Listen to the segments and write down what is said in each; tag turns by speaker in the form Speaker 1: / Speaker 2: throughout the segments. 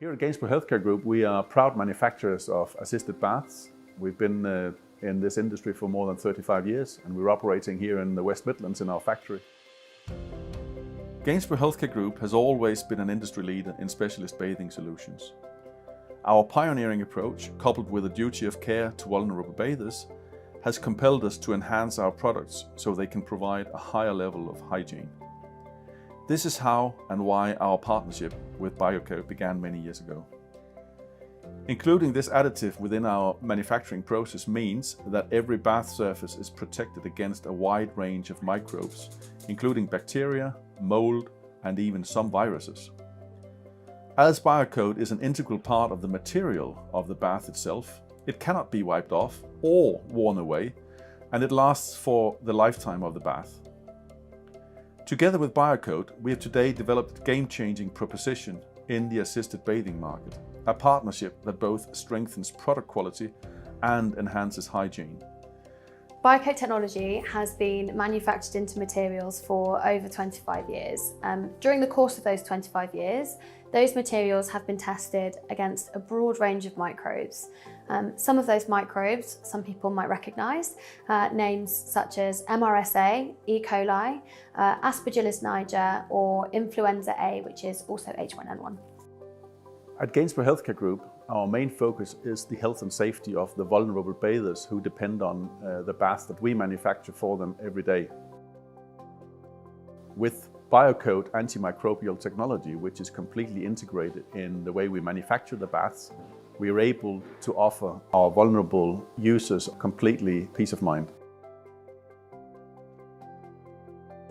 Speaker 1: Here at Gainsborough Healthcare Group, we are proud manufacturers of assisted baths. We've been in this industry for more than 35 years, and we're operating here in the West Midlands in our factory. Gainsborough Healthcare Group has always been an industry leader in specialist bathing solutions. Our pioneering approach, coupled with a duty of care to vulnerable bathers, has compelled us to enhance our products so they can provide a higher level of hygiene. This is how and why our partnership with BioCote began many years ago. Including this additive within our manufacturing process means that every bath surface is protected against a wide range of microbes, including bacteria, mold, and even some viruses. As BioCote is an integral part of the material of the bath itself, it cannot be wiped off or worn away, and it lasts for the lifetime of the bath. Together with BioCote, we have today developed a game-changing proposition in the assisted bathing market, a partnership that both strengthens product quality and enhances hygiene.
Speaker 2: BioCote technology has been manufactured into materials for over 25 years. During the course of those 25 years, those materials have been tested against a broad range of microbes. Some of those microbes, some people might recognise, names such as MRSA, E. coli, Aspergillus niger, or influenza A, which is also H1N1.
Speaker 1: At Gainsborough Healthcare Group, our main focus is the health and safety of the vulnerable bathers who depend on the baths that we manufacture for them every day. With BioCote antimicrobial technology, which is completely integrated in the way we manufacture the baths, we are able to offer our vulnerable users completely peace of mind.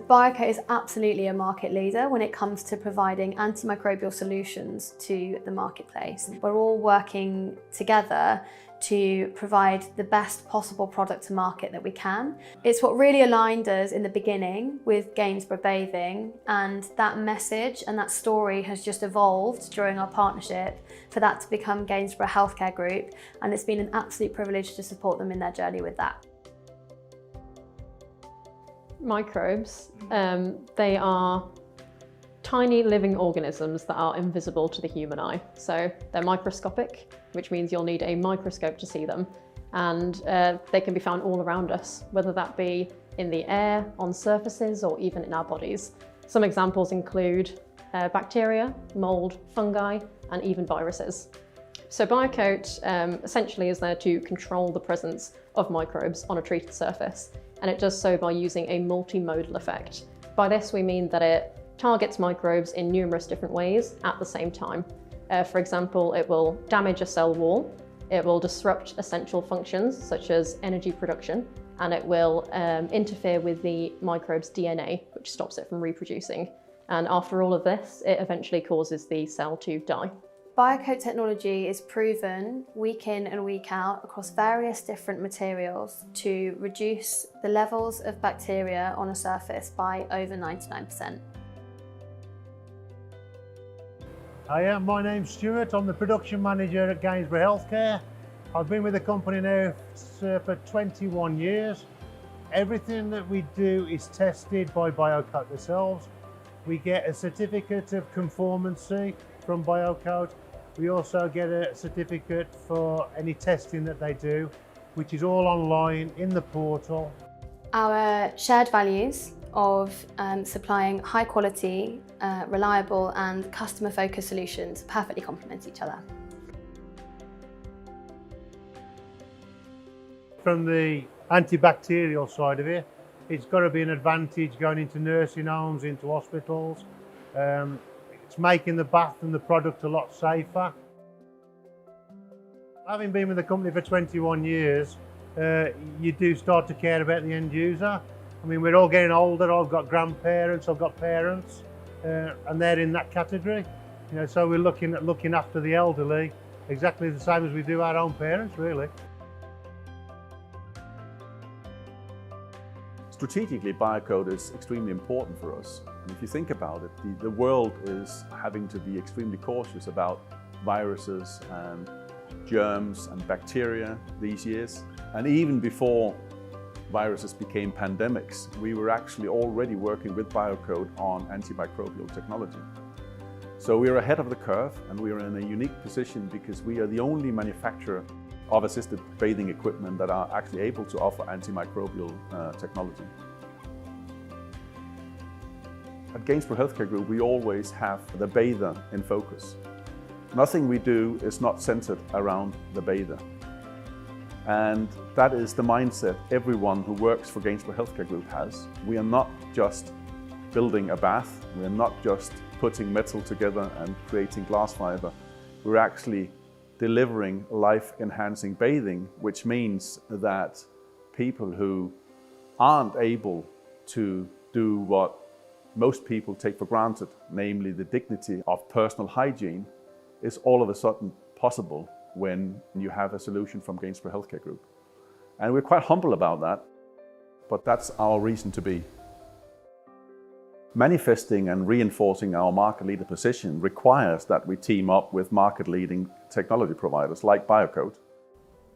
Speaker 2: BioCote is absolutely a market leader when it comes to providing antimicrobial solutions to the marketplace. We're all working together to provide the best possible product to market that we can. It's what really aligned us in the beginning with Gainsborough Bathing, and that message and that story has just evolved during our partnership for that to become Gainsborough Healthcare Group, and it's been an absolute privilege to support them in their journey with that.
Speaker 3: Microbes, they are tiny living organisms that are invisible to the human eye. So they're microscopic, which means you'll need a microscope to see them. And they can be found all around us, whether that be in the air, on surfaces, or even in our bodies. Some examples include bacteria, mold, fungi, and even viruses. So BioCote essentially is there to control the presence of microbes on a treated surface, and it does so by using a multimodal effect. By this we mean that it targets microbes in numerous different ways at the same time. For example, it will damage a cell wall, it will disrupt essential functions such as energy production, and it will interfere with the microbe's DNA, which stops it from reproducing. And after all of this, it eventually causes the cell to die.
Speaker 2: BioCote technology is proven week in and week out across various different materials to reduce the levels of bacteria on a surface by over 99%.
Speaker 4: Hi, my name's Stuart. I'm the production manager at Gainsborough Healthcare. I've been with the company now for 21 years. Everything that we do is tested by BioCote themselves. We get a certificate of conformancy from BioCote. We also get a certificate for any testing that they do, which is all online in the portal.
Speaker 2: Our shared values of supplying high quality, reliable and customer focused solutions perfectly complement each other.
Speaker 4: From the antibacterial side of it, it's got to be an advantage going into nursing homes, into hospitals. It's making the bath and the product a lot safer. Having been with the company for 21 years, you do start to care about the end user. I mean, we're all getting older. I've got grandparents, I've got parents, and they're in that category. You know, so we're looking after the elderly exactly the same as we do our own parents, really.
Speaker 1: Strategically, BioCote is extremely important for us. And if you think about it, the world is having to be extremely cautious about viruses and germs and bacteria these years. And even before viruses became pandemics, we were actually already working with BioCote on antimicrobial technology. So we are ahead of the curve, and we are in a unique position because we are the only manufacturer of assisted bathing equipment that are actually able to offer antimicrobial technology. At Gainsborough Healthcare Group, we always have the bather in focus. Nothing we do is not centered around the bather. And that is the mindset everyone who works for Gainsborough Healthcare Group has. We are not just building a bath, we are not just putting metal together and creating glass fiber. We're actually delivering life-enhancing bathing, which means that people who aren't able to do what most people take for granted, namely the dignity of personal hygiene, is all of a sudden possible when you have a solution from Gainsborough Healthcare Group. And we're quite humble about that, but that's our reason to be. Manifesting and reinforcing our market leader position requires that we team up with market-leading technology providers like BioCote.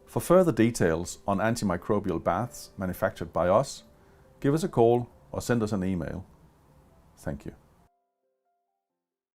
Speaker 1: For further details on antimicrobial baths manufactured by us, give us a call or send us an email. Thank you.